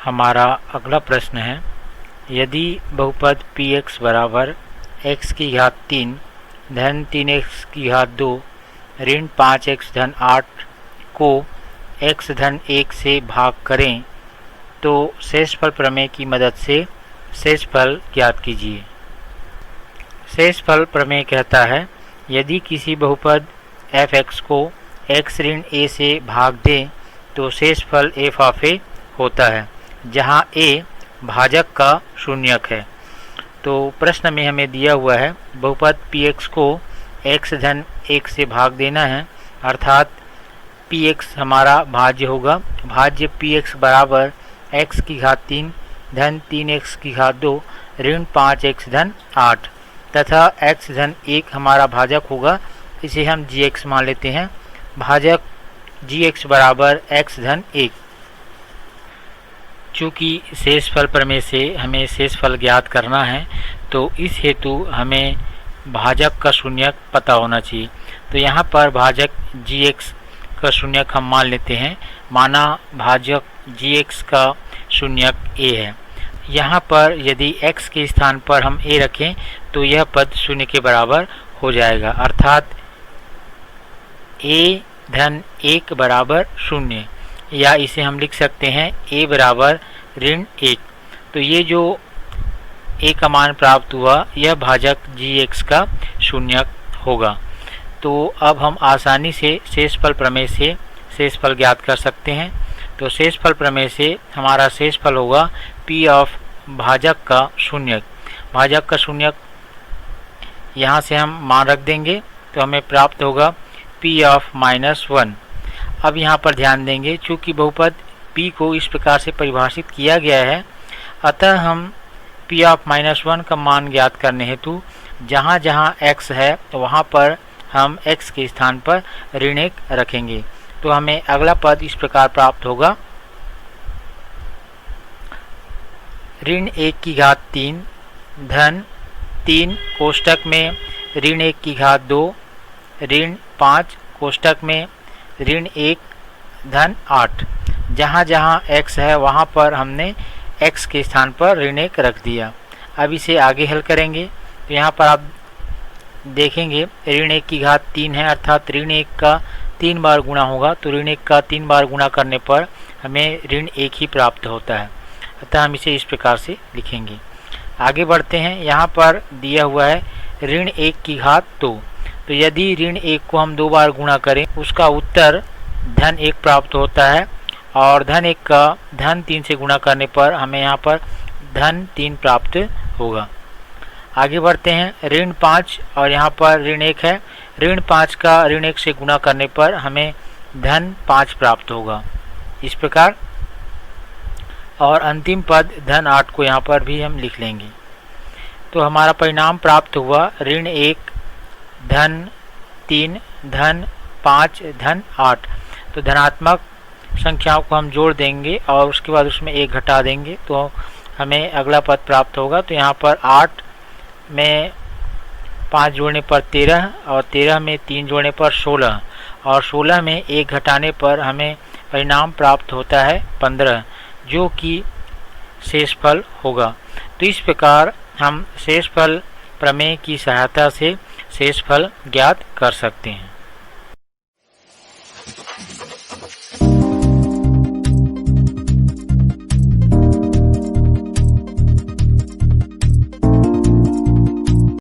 हमारा अगला प्रश्न है, यदि बहुपद px बराबर x की घात 3 धन 3x की घात 2 ऋण 5x धन 8 को x धन 1 से भाग करें तो शेषफल प्रमेय की मदद से शेषफल ज्ञात कीजिए। शेषफल प्रमेय कहता है, यदि किसी बहुपद f(x) को x ऋण a से भाग दें तो शेषफल f ऑफ a होता है, जहां a भाजक का शून्यक है। तो प्रश्न में हमें दिया हुआ है बहुपद px को x धन 1 से भाग देना है, अर्थात px हमारा भाज्य होगा। भाज्य px बराबर x की घात 3 धन 3x की घात 2 ऋण 5x धन 8 तथा x धन 1 हमारा भाजक होगा, इसे हम gx मान लेते हैं। भाजक gx बराबर x धन 1। चूँकि शेषफल प्रमेय से हमें शेषफल ज्ञात करना है तो इस हेतु हमें भाजक का शून्यक पता होना चाहिए। तो यहाँ पर भाजक gx का शून्यक हम मान लेते हैं। माना भाजक gx का शून्यक a है। यहाँ पर यदि x के स्थान पर हम a रखें तो यह पद शून्य के बराबर हो जाएगा, अर्थात a धन 1 बराबर 0, या इसे हम लिख सकते हैं a बराबर ऋण 1। तो ये जो a का मान प्राप्त हुआ यह भाजक gx का शून्यक होगा। तो अब हम आसानी से शेषफल प्रमेय से शेषफल ज्ञात कर सकते हैं। तो शेषफल प्रमेय से हमारा शेषफल होगा p ऑफ भाजक का शून्यक। भाजक का शून्यक यहाँ से हम मान रख देंगे तो हमें प्राप्त होगा p ऑफ -1। अब यहाँ पर ध्यान देंगे, चूँकि बहुपद p को इस प्रकार से परिभाषित किया गया है, अतः हम p ऑफ -1 का मान ज्ञात करने हेतु जहाँ जहाँ x है वहाँ पर हम x के स्थान पर ऋण 1 रखेंगे। तो हमें अगला पद इस प्रकार प्राप्त होगा, ऋण 1 की घात 3 धन 3 कोष्टक में ऋण 1 की घात 2 ऋण 5 कोष्टक में ऋण 1 धन 8। जहाँ जहाँ x है वहाँ पर हमने x के स्थान पर ऋण 1 रख दिया। अब इसे आगे हल करेंगे तो यहाँ पर आप देखेंगे ऋण 1 की घात 3 है, अर्थात ऋण 1 का 3 बार गुणा होगा। तो ऋण 1 का 3 बार गुणा करने पर हमें ऋण 1 ही प्राप्त होता है, अतः हम इसे इस प्रकार से लिखेंगे। आगे बढ़ते हैं, यहाँ पर दिया हुआ है ऋण 1 की घात 2। तो यदि ऋण 1 को हम 2 बार गुणा करें उसका उत्तर धन 1 प्राप्त होता है, और धन 1 का धन 3 से गुणा करने पर हमें यहाँ पर धन 3 प्राप्त होगा। आगे बढ़ते हैं, ऋण 5 और यहाँ पर ऋण 1 है। ऋण 5 का ऋण 1 से गुणा करने पर हमें धन 5 प्राप्त होगा, इस प्रकार। और अंतिम पद धन 8 को यहाँ पर भी हम लिख लेंगे। तो हमारा परिणाम प्राप्त हुआ ऋण 1 धन 3 धन 5 धन 8। तो धनात्मक संख्याओं को हम जोड़ देंगे और उसके बाद उसमें 1 घटा देंगे तो हमें अगला पद प्राप्त होगा। तो यहाँ पर 8 में 5 जोड़ने पर 13 और 13 में 3 जोड़ने पर 16 और 16 में 1 घटाने पर हमें परिणाम प्राप्त होता है 15, जो कि शेषफल होगा। तो इस प्रकार हम शेषफल प्रमेय की सहायता से शेषफल ज्ञात कर सकते हैं।